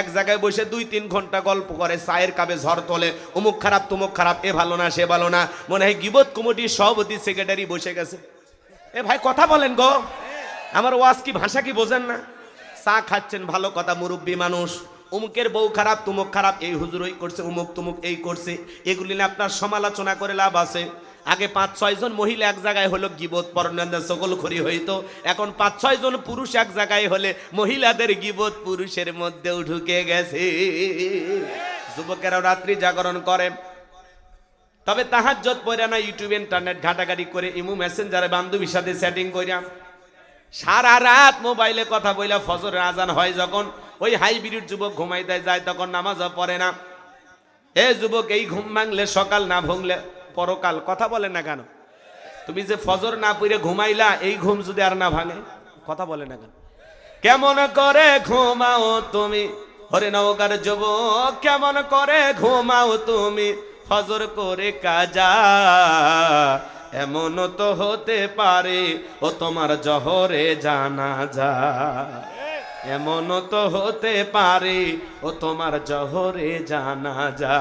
এক জায়গায় বসে 2-3 ঘন্টা গল্প করে, চায়ের কাপে ঝড় তোলে, অমুক খারাপ তমুক খারাপ, এ ভালো না সে ভালো না। মনে হয় গীবত কমিটির সভাপতি সেক্রেটারি বসে গেছে। এ ভাই কথা বলেন গো, আমার ওয়াজ কি ভাষা কি বোঝেন না? চা খাচ্ছেন, ভালো কথা, মুরব্বী মানুষ, অমুকের বউ খারাপ তমুক খারাপ, এই হুজুর ওই করছে, অমুক তমুক এই করছে, এগুলি নিয়ে আপনার সমালোচনা করে লাভ আছে? আগে 5-6 জন মহিলা এক জায়গায় হলো গীবত পরনিন্দা সকলখড়ি হইতো, এখন 5-6 জন পুরুষ এক জায়গায় হলে মহিলাদের গীবত পুরুষের মধ্যেও ঢুকে গেছে। যুবকেরা রাত্রি জাগরণ করে, তবে তাহাজ্জুদ পড়ে না, ইউটিউব ইন্টারনেট ঘাটাঘাটি করে, ইমু মেসেঞ্জারে বান্ধবীর সাথে সেটিং কইরা সারা রাত মোবাইলে কথা বইলা ফজরের আজান হয় যখন, ওই হাইব্রিড যুবক ঘুমাইতে যায়, তখন নামাজও পড়ে না। এ যুবক, এই ঘুম ভাঙলে সকাল, না ভাঙলে পরকাল। কথা বলে না কেন? তুমি যে ফজর না পড়ে ঘুমাইলা, এই ঘুম যদি আর না ভাঙে, কথা বলে না কেন? কেমন করে ঘুমাও তুমি, হরে নওগাঁর যুবক, কেমন করে ঘুমাও তুমি ফজর করে কাজা, এমন তো হতে পারে ও তোমার জহরে জানাজা, এমন তো হতে পারে ও তোমার জহরে জানাজা।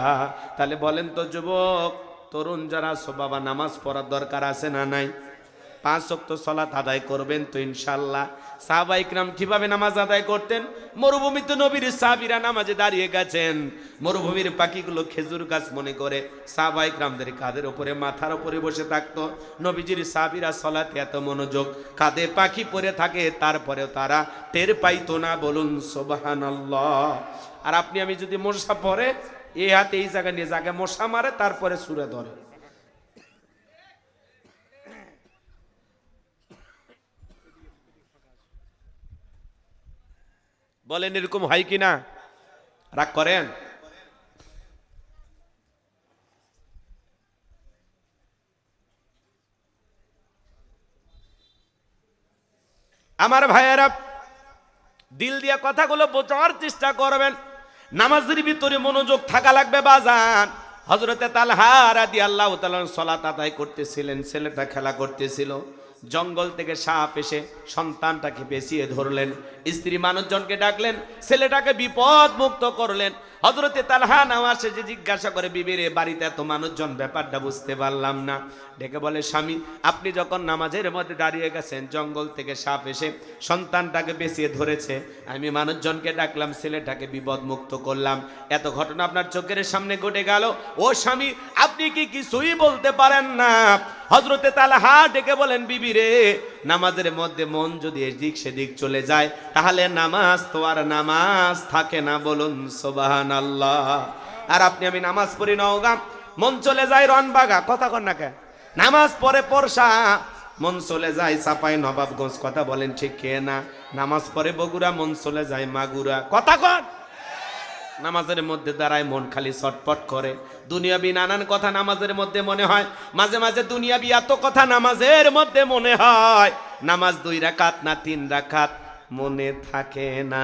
তাহলে বলেন তো যুবক, তরুণ যারা আছো বাবা, নামাজ পড়ার দরকার আছে না নাই? 5 ওয়াক্ত সালাত আদায় করবেন তো ইনশাআল্লাহ। সাহাবা ইকরাম কিভাবে নামাজ আদায় করতেন? মরুভূমিতে নবীর সাহাবীরা নামাজে দাঁড়িয়ে গেছেন, মরুভূমির পাখিগুলো খেজুর গাছ মনে করে সাহাবা ইকরামদের কাঁধের উপরে, মাথার উপরে বসে থাকতো। নবীজির সাহাবীরা সালাতে এত মনোযোগ, কাঁধে পাখি পড়ে থাকে, তারপরেও তারা টের পাইতো না। বলুন সুবহানাল্লাহ। আর আপনি আমি যদি মশা পড়ে, এই হাতে এই জায়গায় নিয়ে জায়গায় মশা মারে, তারপরে সুরে ধরে। বলেন এরকম হয় কিনা? রাগ করেন? আমার ভাইয়েরা, দিল দিয়া কথাগুলো বোঝার চেষ্টা করবেন। নামাজের ভিতরে মনোযোগ থাকা লাগবে বাজান। হযরতে তালহা রাদিয়াল্লাহু তাআলা সালাত আদায় করতেছিলেন, ছেলেটা খেলা করতেছিল, জঙ্গল থেকে সাপ এসে সন্তানটাকে পেঁচিয়ে ধরলেন, স্ত্রী মানুষজনকে ডাকলেন, ছেলেটাকে বিপদ মুক্ত করলেন। হযরতে তালহা নামাজ শেষে জিজ্ঞাসা করে, বিবি রে, বাড়িতে এত মানুষজন, ব্যাপারটা বুঝতে পারলাম না। ডেকে বলে, স্বামী, আপনি যখন নামাজের মধ্যে দাঁড়িয়ে গেছেন, জঙ্গল থেকে সাপ এসে সন্তানটাকে পেঁচিয়ে ধরেছে, আমি মানুষজনকে ডাকলাম, ছেলেটাকে বিপদ মুক্ত করলাম, এত ঘটনা আপনার চোখের সামনে ঘটে গেল, ও স্বামী আপনি কি কিছুই বলতে পারেন না? হযরতে তালহা ডেকে বলেন, বিবি রে, নামাজের মধ্যে মন যদি এদিক সেদিক চলে যায়, তাহলে নামাজ তো আর নামাজ থাকে না। বলুন সুবহানাল্লাহ। আর আপনি আমি নামাজ পড়ি নওগাঁ, মন চলে যায় রনবাগা, কথা কন না কে? নামাজ পড়ে পরশা, মন চলে যায় চাপাই নবাবগঞ্জ, কথা বলেন ঠিক কে না? নামাজ পড়ে বগুড়া, মন চলে যায় মাগুরা, কথা কন? নামাজের মধ্যে দাঁড়ায় মন খালি ছটপট করে, দুনিয়াবি নানান কথা নামাজের মধ্যে মনে হয়, মাঝে মাঝে দুনিয়াবি এত কথা নামাজের মধ্যে মনে হয়, নামাজ 2 রাকাত না 3 রাকাত মনে থাকে না।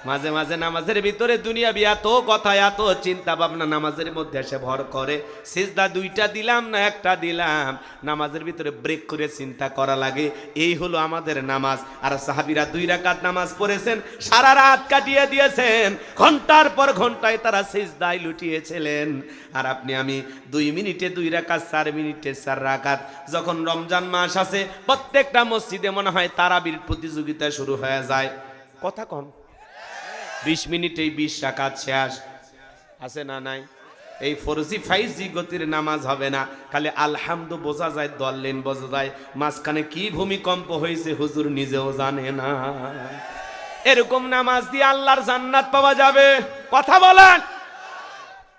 মাঝে মাঝে নামাজের ভিতরে দুনিয়াবি এত কথা, এত চিন্তা ভাবনা নামাজের মধ্যে এসে ভর করে, সিজদা 2টা দিলাম না 1টা দিলাম, নামাজের ভিতরে ব্রেক করে চিন্তা করা লাগে। এই হলো আমাদের নামাজ। আর সাহাবীরা 2 রাকাত নামাজ পড়েছেন, সারা রাত কাটিয়ে দিয়েছেন, ঘন্টার পর ঘন্টায় তারা সিজদায় লুটিয়েছিলেন। আর আপনি আমি 2 মিনিটে 2 রাকাত, 4 মিনিটে 4 রাকাত। যখন রমজান মাস আসে, প্রত্যেকটা মসজিদে মনে হয় তারাবির প্রতিযোগিতা শুরু হয়ে যায়, কথা কম? 20 মিনিটেই 20 রাকাত শেষ, আছে না নাই? এই 4G 5G গতির নামাজ হবে না, খালি আলহামদু বোঝা যায়, দল্লেন বোঝা যায়, মাঝখানে কি ভূমিকম্প হয়েছে হুজুর নিজেও জানে না। এরকম নামাজ দিয়ে আল্লাহর জান্নাত পাওয়া যাবে, কথা বলেন?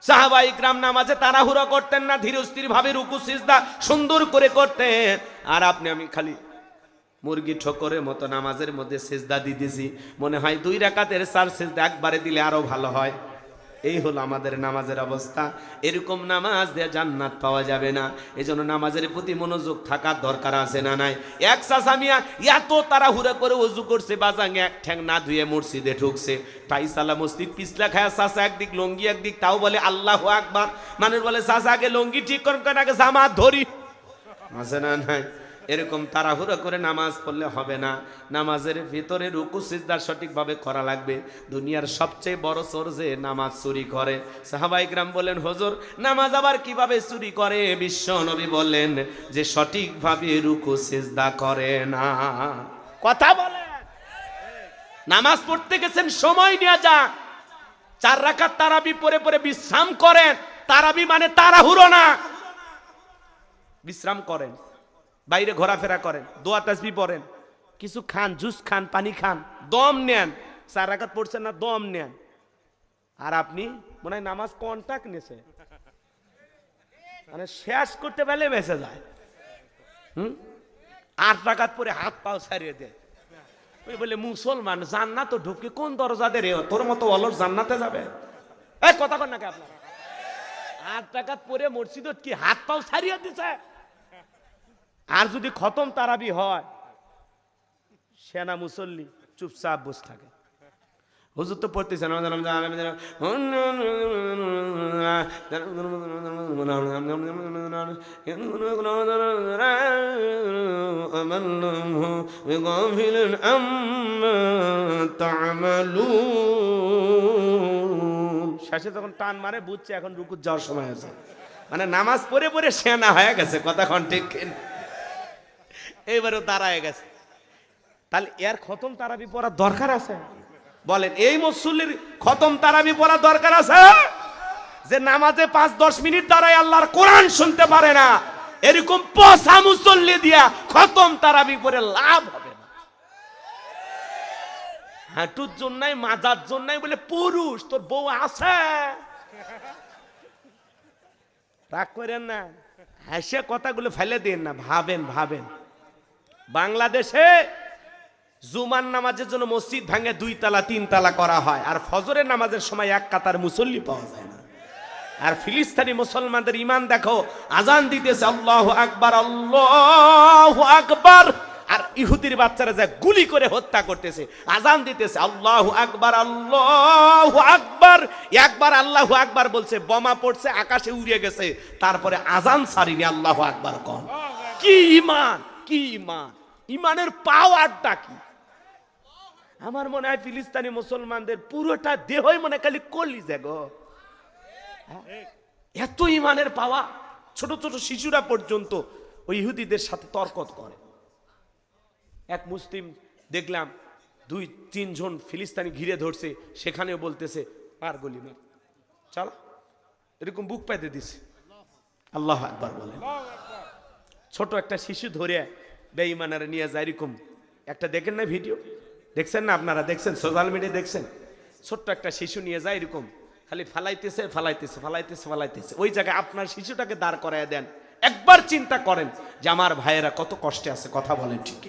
সাহাবা ইকরাম নামাজে তাড়াহুড়ো করতেন না, ধীর স্থির ভাবে রুকু সিজদা সুন্দর করে করতেন। আর আপনি আমি খালি মুরগি ঠোকরের মতো নামাজের মধ্যে সিজদা দিতেছি, মনে হয় 2 রাকাতের 4 সিজদা একবারে দিলে আরো ভালো হয়। এই হলো আমাদের নামাজের অবস্থা। এরকম নামাজ দিয়ে জান্নাত পাওয়া যাবে না। এজন্য নামাজের প্রতি মনোযোগ থাকার দরকার আছে না নাই? এক চাচা মিয়া এত তাড়াহুড়া করে ওযু করছে, বাজাং এক ঠ্যাং না ধুয়ে মসজিদে ঢুকছে, ফাইসালা মসজিদ পিছলা খায়া চাচা একদিক লঙ্গি একদিক, তাও বলে আল্লাহু আকবার। মানুষ বলে চাচা আগে লঙ্গি ঠিক করেন, আগে জামাত ধরি, আছে না নাই? এরকম তাড়াহুড়ো করে নামাজ পড়লে হবে না। নামাজের ভিতরে রুকু সিজদা সঠিকভাবে করা লাগবে। দুনিয়ার সবচেয়ে বড় চোর যে নামাজ চুরি করে। সাহাবায়ে কেরাম বলেন, হুজুর নামাজ আবার কিভাবে চুরি করে? বিশ্ব নবী বললেন যে সঠিকভাবে রুকু সিজদা করে না। কথা বলেন। নামাজ পড়তে গেছেন, সময় নিয়ে যান, 4 রাকাত তারাবি পড়ে পড়ে বিশ্রাম করেন। তারাবি মানে তাড়াহুড়ো না, বিশ্রাম করেন, বাইরে ঘোরাফেরা করেন, দোয়া তাসবিহ পড়েন, কিছু খান, জুস খান, পানি খান, দম নেন। 4 রাকাত পড়ছেন না, দম নেন। আর আপনি মনে হয় নামাজ কন্টাক্ট নেছে, মানে শেষ করতে পারলে বেঁচে যায়। 8 রাকাত পরে হাত পাও ছাড়িয়ে দেয়। ওই বলে মুসলমান, জান্নাত ঢুকে কোন দরজা দে রে? তোর মতো অলস জান্নাতে যাবে? এই কথা কন নাকি আপনার? 8 রাকাত পরে মসজিদত কি হাত পাও ছাড়িয়ে দিছে? আর যদি খতম তারাবি হয়, সেনা মুসল্লি চুপচাপ বসে থাকে। হুজুর তো পড়তেছেন শেষে যখন টান মারে বুঝছে এখন রুকু যাওয়ার সময় আছে। মানে নামাজ পড়ে পড়ে সেনা হয়ে গেছে। কথা কোন ঠিক? এইবারও দাঁড়ায় গেছে। তাহলে এর খতম তারাবি পড়ার দরকার আছে? বলেন, এই মুসল্লির খতম তারাবি পড়া দরকার আছে? যে নামাজে 5-10 মিনিট দাঁড়ায় আল্লাহর কোরআন শুনতে পারে না, এরকম পচা মুসল্লি দিয়া খতম তারাবি পড়ে লাভ হবে না। হাঁটুর জন্যই, মাজার জন্যই বলে পুরুষ, তোর বউ আছে? রাগ করেন না, হাসে কথাগুলো ফেলে দিন না, ভাবেন ভাবেন। বাংলাদেশে জুমার নামাজের জন্য মসজিদ ভাঙে 2 তালা 3 তালা করা হয়, আর ফজরের নামাজের সময় 1 কাতার মুসল্লি পাওয়া যায় না। আর ফিলিস্তিনি মুসলমানদের ইমান দেখো, আজান দিতেছে আল্লাহু আকবার, আল্লাহু আকবার, আর ইহুদির বাচ্চারা যা গুলি করে হত্যা করতেছে, আজান দিতেছে আল্লাহু আকবার, আল্লাহু আকবার। একবার আল্লাহু আকবার বলছে, বোমা পড়ছে, আকাশে উড়ে গেছে, তারপরে আজান ছাড়িনি আল্লাহু আকবার কোন। কি ইমান, কি ইমান! ইমানের পাওয়ারটা কি! আমার মনে হয় ফিলিস্তিনি মুসলমানদের পুরোটা দেহই মনে খালি কলিজা গো। এত ইমানের পাওয়া, ছোট ছোট শিশুরা পর্যন্ত ওই ইহুদিদের সাথে তর্ক করে। এক মুসলিম দেখলাম 2-3 জন ফিলিস্তিনি ঘিরে ধরছে, সেখানেও বলতেছে আর গলি মার, চলো, এরকম বুক পাইতে দিছে। আল্লাহু আকবার বলেন। ছোট একটা শিশু ধরে বেঈমানারা নিয়ে যায়, এরকম একটা দেখেন না ভিডিও? দেখছেন না আপনারা? দেখছেন সোশ্যাল মিডিয়ায় দেখছেন? ছোট্ট একটা শিশু নিয়ে যায়, এরকম খালি ফালাইতেছে ফালাইতেছে ফালাইতেছে ফালাইতেছে। ওই জায়গায় আপনার শিশুটাকে দাঁড় করায় দেন, একবার চিন্তা করেন যে আমার ভাইয়েরা কত কষ্টে আছে। কথা বলেন ঠিক?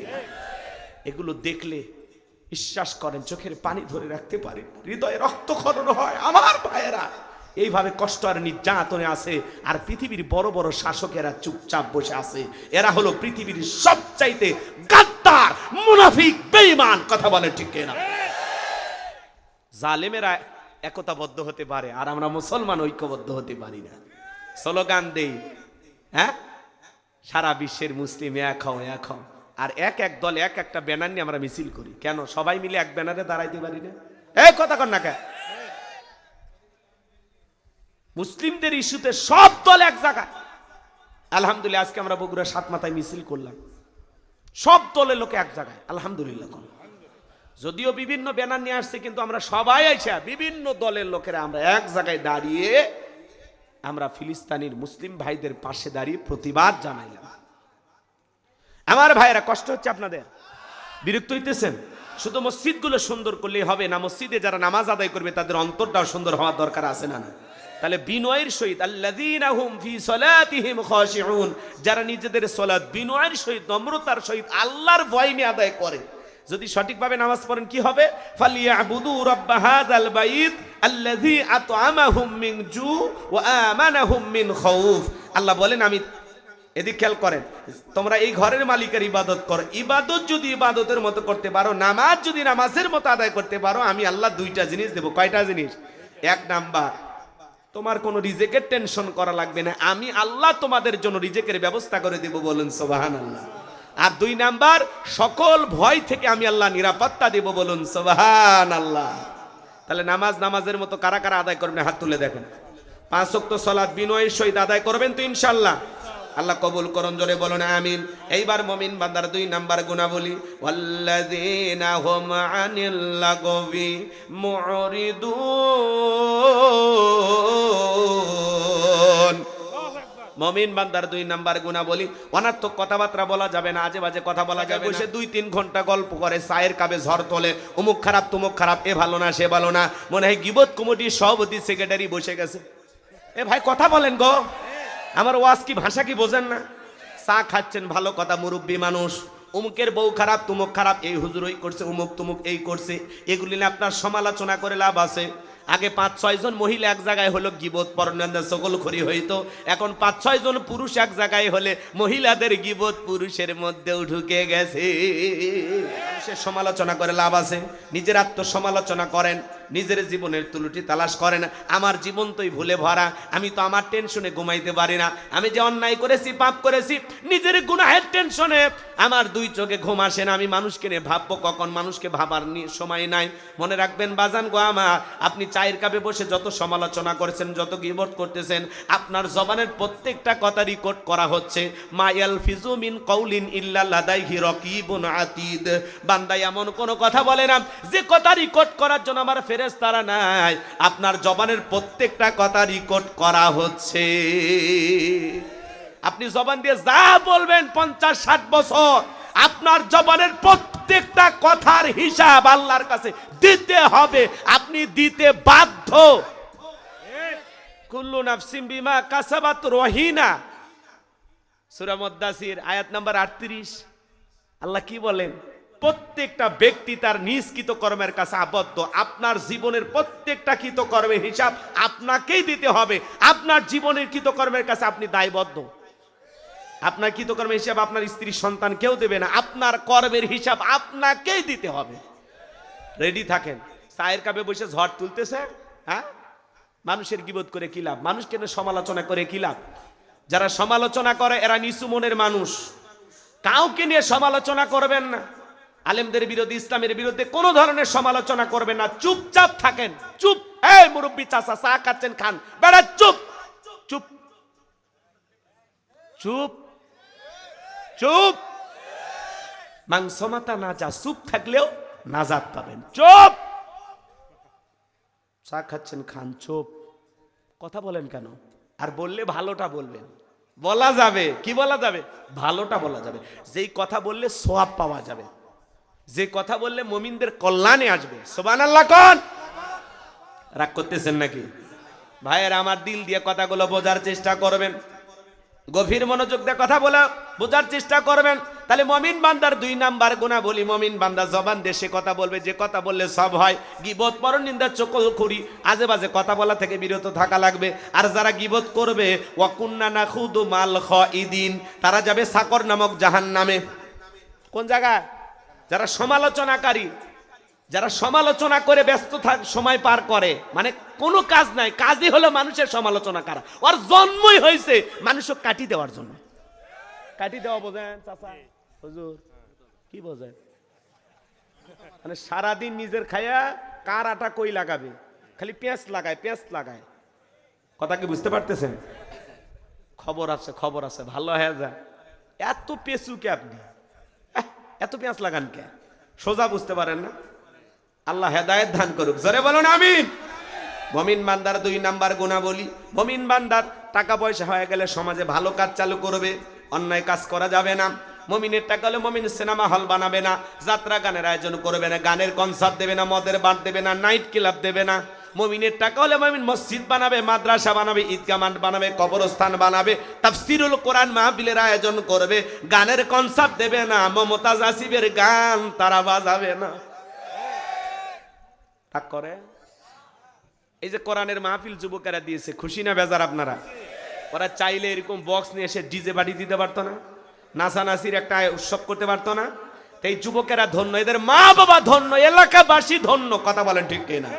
এগুলো দেখলে বিশ্বাস করেন চোখের পানি ধরে রাখতে পারেন, হৃদয়ে রক্তক্ষরণ হয়। আমার ভাইয়েরা এইভাবে কষ্ট আর নির্যাতনে আছে, আর পৃথিবীর বড় বড় শাসকেরা চুপচাপ বসে আছে। এরা হলো পৃথিবীর সবচাইতে গাদ্দার, মুনাফিক, বেঈমান। কথা বলেন ঠিক না? জালেমেরা একতাবদ্ধ হতে পারে, আর আমরা মুসলমান ঐক্যবদ্ধ হতে পারি না। স্লোগান দেই, হ্যাঁ, সারা বিশ্বের মুসলিম এক হও, এক হও, আর এক এক দল এক একটা ব্যানার নিয়ে আমরা মিছিল করি। কেন সবাই মিলে এক ব্যানারে দাঁড়াইতে পারি না? এই কথা কন না কেন? মুসলিমদের ইস্যুতে সব দল এক জায়গায়। আলহামদুলিল্লাহ, আজকে আমরা বগুড়া 7 মাথায় মিছিল করলাম, সব দলের লোকে এক জায়গায়। আলহামদুলিল্লাহ। যদিও বিভিন্ন ব্যানার নিয়ে আসছে, কিন্তু আমরা সবাই আইসা বিভিন্ন দলের লোকেরা আমরা এক জায়গায় দাঁড়িয়ে আমরা ফিলিস্তিনির মুসলিম ভাইদের পাশে দাঁড়িয়ে প্রতিবাদ জানাইলাম। আমার ভাইয়েরা, কষ্ট হচ্ছে আপনাদের? বিরক্ত হইতেছেন? শুধু মসজিদগুলো সুন্দর করলেই হবে না, মসজিদে যারা নামাজ আদায় করবে তাদের অন্তরটাও সুন্দর হওয়ার দরকার আছে না? না, তাহলে বিনয়ের সহিত, আল্লাযীনা হুম ফি সলাতিহিম খাশিউন, যারা নিজেদের সালাত বিনয়ের সহিত, নম্রতার সহিত আল্লাহর ভয় নিয়ে আদায় করে, যদি সঠিকভাবে নামাজ পড়েন কি হবে? ফালিয়াবুদু রাব্ব হাযাল বাইত আল্লাযী আত'আমাহুম মিন জু ওয়া আমানাহুম মিন খাউফ। আল্লাহ বলেন, আমি, এদিক খেয়াল করেন, তোমরা এই ঘরের মালিকের ইবাদত করো। ইবাদত যদি ইবাদতের মতো করতে পারো, নামাজ যদি নামাজের মতো আদায় করতে পারো, আমি আল্লাহ 2টা জিনিস দেব। কয়টা জিনিস? 1 নাম্বার, তোমার কোনো রিজেকের টেনশন করা লাগবে না, আমি আল্লাহ তোমাদের জন্য রিজেকের ব্যবস্থা করে দেব। বলেন সুবহানাল্লাহ। আর 2 নাম্বার, সকল ভয় থেকে আমি আল্লাহ নিরাপত্তা দেব, বলুন সুবহানাল্লাহ। তাহলে নামাজের মতো কারা কারা আদায় করবেন হাত তুলে দেখেন। 5 ওয়াক্ত সালাত বিনয়ের সহিত আদায় করবেন তো ইনশাআল্লাহ? আল্লাহ কবুল করুন, জোরে বলুন আমিন। এইবার মুমিন বান্দার 2 নাম্বার গুণাবলী, ওয়াল্লাযীনা হুম আনিল লাগবি মুরিদুন। মুমিন বান্দার 2 নাম্বার গুণাবলী, অনার্থক কথাবার্তা বলা যাবে না, আজে বাজে কথা বলা যাবে না। বসে 2-3 ঘন্টা গল্প করে, চায়ের কাপে ঝড় তোলে, অমুক খারাপ তুমুক খারাপ, এ ভালো না সে ভালো না, মনে হয় গীবত কমিটির সভাপতি সেক্রেটারি বসে গেছে। এ ভাই কথা বলেন গো, আমার ওয়াজ কি ভাষা কি বোঝেন না? চা খাচ্ছেন, ভালো কথা, মুরব্বী মানুষ, অমুকের বউ খারাপ তুমুক খারাপ, এই হুজুর ওই করছে, অমুক তুমুক এই করছে, এগুলি না আপনার সমালোচনা করে লাভ আছে? আগে 5-6 জন মহিলা এক জায়গায় হলো গীবত পরনিন্দা সকলখড়ি হইতো, এখন 5-6 জন পুরুষ এক জায়গায় হলে মহিলাদের গীবত পুরুষের মধ্যেও ঢুকে গেছে। সে সমালোচনা করে লাভ আছে? নিজের আত্মসমালোচনা করেন, নিজের জীবনের ত্রুটি তালাশ করেন। আমার জীবন তোই ভুলে ভরা, আমি তো আমার টেনশনে ঘুমাইতে পারি না, আমি যে অন্যায় করেছি পাপ করেছি, নিজের গুনাহের টেনশনে আমার 2 চোখে ঘুম আসে না। আমি মানুষকে নিয়ে ভাববো কখন? মানুষকে ভাবার সময় নাই। মনে রাখবেন বাজান গো আমার, আপনি চায়ের কাপে বসে যত সমালোচনা করেছেন, যত গীবত করতেছেন, আপনার জবানের প্রত্যেকটা কথা রেকর্ড করা হচ্ছে। মা ইয়ালফিজু মিন কাউলিন ইল্লা লাদাইহি রাকিবুন আতীদ। বান্দা এমন কোনো কথা বলে না যে কথা রেকর্ড করার জন্য আমার ফেরেশতারা নাই। আপনার জবানের প্রত্যেকটা কথা রেকর্ড করা হচ্ছে। আপনি জবান দিয়ে যা বলবেন 50-60 বছর, আপনার জবানের প্রত্যেকটা কথার হিসাব আল্লাহর কাছে দিতে হবে, আপনি দিতে বাধ্য। কুল্লু নাফসিন বিমা কাসাবাত রহিনা, সূরা মুদ্দাসির আয়াত নাম্বার 38। আল্লাহ কি বলেন? প্রত্যেকটা ব্যক্তি তার নিজ কৃতকর্মের কাছে আবদ্ধ। আপনার জীবনের প্রত্যেকটা কৃতকর্মের হিসাব আপনাকেই দিতে হবে। আপনার জীবনের কৃতকর্মের কাছে আপনি দায়বদ্ধ। আপনার কৃতকর্মের হিসাব আপনার স্ত্রী সন্তান কেউ দেবে না, আপনার কর্মের হিসাব আপনাকেই দিতে হবে। রেডি থাকেন। চায়ের কাপে বসে ঝড় তুলতেছে, হ্যাঁ? মানুষের গীবত করে কি লাভ? মানুষকে সমালোচনা করে কি লাভ? যারা সমালোচনা করে এরা নিচু মনের মানুষ। কাউকে নিয়ে সমালোচনা করবেন না। আলেমদের বিরুদ্ধে, ইসলামের বিরুদ্ধে কোন ধরনের সমালোচনা করবেন না, চুপচাপ থাকেন। চুপ। এই মুরব্বী চাচা চা খাচ্ছেন, খান, বেড়া, চুপ চুপ চুপ চুপ। মাংসমাতা না যা, চুপ থাকলেও নাজাত পাবেন। চুপ। চা খাচ্ছেন, খান, চুপ। কথা বলেন কেন? আর বললে ভালোটা বলবেন। বলা যাবে কি? বলা যাবে ভালোটা বলা যাবে। যেই কথা বললে সওয়াব পাওয়া যাবে, যে কথা বললে মুমিনদের কল্যাণে আসবে। সুবহানাল্লাহ কোন? রাগ করতেছেন নাকি? ভাইয়ের আমার, দিল দিয়ে কথাগুলো বোঝার চেষ্টা করবেন, গভীর মনোযোগ দিয়ে কথা বলা বোঝার চেষ্টা করবেন। তাহলে মুমিন বান্দার 2 নাম্বার গুণাবলী, মুমিন বান্দা জবান দিয়ে সে কথা বলবে যে কথা বললে সব হয়। গীবত পরনিন্দা চকলখড়ি আজে বাজে কথা বলা থেকে বিরত থাকা লাগবে। আর যারা গীবত করবে, ওয়াকুন্না নাখুদু মাল খাইদিন, তারা যাবে সাকর নামক জাহান্নামে। কোন জায়গায়? যারা সমালোচনাকারী, যারা সমালোচনা করে ব্যস্ত সময় পার করে, মানে কোনো কাজ নাই, কাজই হলো মানুষের সমালোচনা করা। ওর জন্মই হয়েছে মানুষকে কাটি দেওয়ার জন্য। কাটি দেওয়া বোঝেন চাচা, হুজুর কি বোঝেন? মানে সারাদিন নিজের খায়া কার আটা কই লাগাবে, খালি পেঁয়াজ লাগায়, পেঁয়াজ লাগায়। কথা কি বুঝতে পারতেছেন? খবর আছে, খবর আছে, ভালো হয়ে যায়। এত পেঁচু কে আপনি? এত পেঁয়াজ লাগান কে? সোজা বুঝতে পারেন না? আল্লাহ হেদায়েত দান করুক, জোরে বলুন আমিন। মুমিন বান্দার 2 নাম্বার গুণাবলী, মুমিন বান্দার টাকা পয়সা হয়ে গেলে সমাজে ভালো কাজ চালু করবে, অন্যায় কাজ করা যাবে না। মুমিনের টাকা হলে মুমিন সিনেমা হল বানাবে না, যাত্রা গানের আয়োজন করবে না, গানের কনসার্ট দেবে না, মদের বার দেবে না, নাইট ক্লাব দেবে না। মুমিনের টাকা হলে মুমিন মসজিদ বানাবে, মাদ্রাসা বানাবে, ঈদগাহ মাঠ বানাবে, কবরস্থান বানাবে, তাফসীরুল কোরআন মাহফিলের আয়োজন করবে, গানের কনসার্ট দেবে না, মমতাজ আসিফের গান তারা বাজাবে না। তা করে এই যে কোরআনের মাহফিল যুবকেরা দিয়েছে, খুশি না বেজার আপনারা? ওরা চাইলে এরকম বক্স নিয়ে এসে ডিজে বাড়ি দিতে পারতো না, নাচানাচির একটা উৎসব করতে পারতো না? এই যুবকেরা ধন্য, এদের মা বাবা ধন্য, এলাকাবাসী ধন্য। কথা বলেন ঠিক কিনা?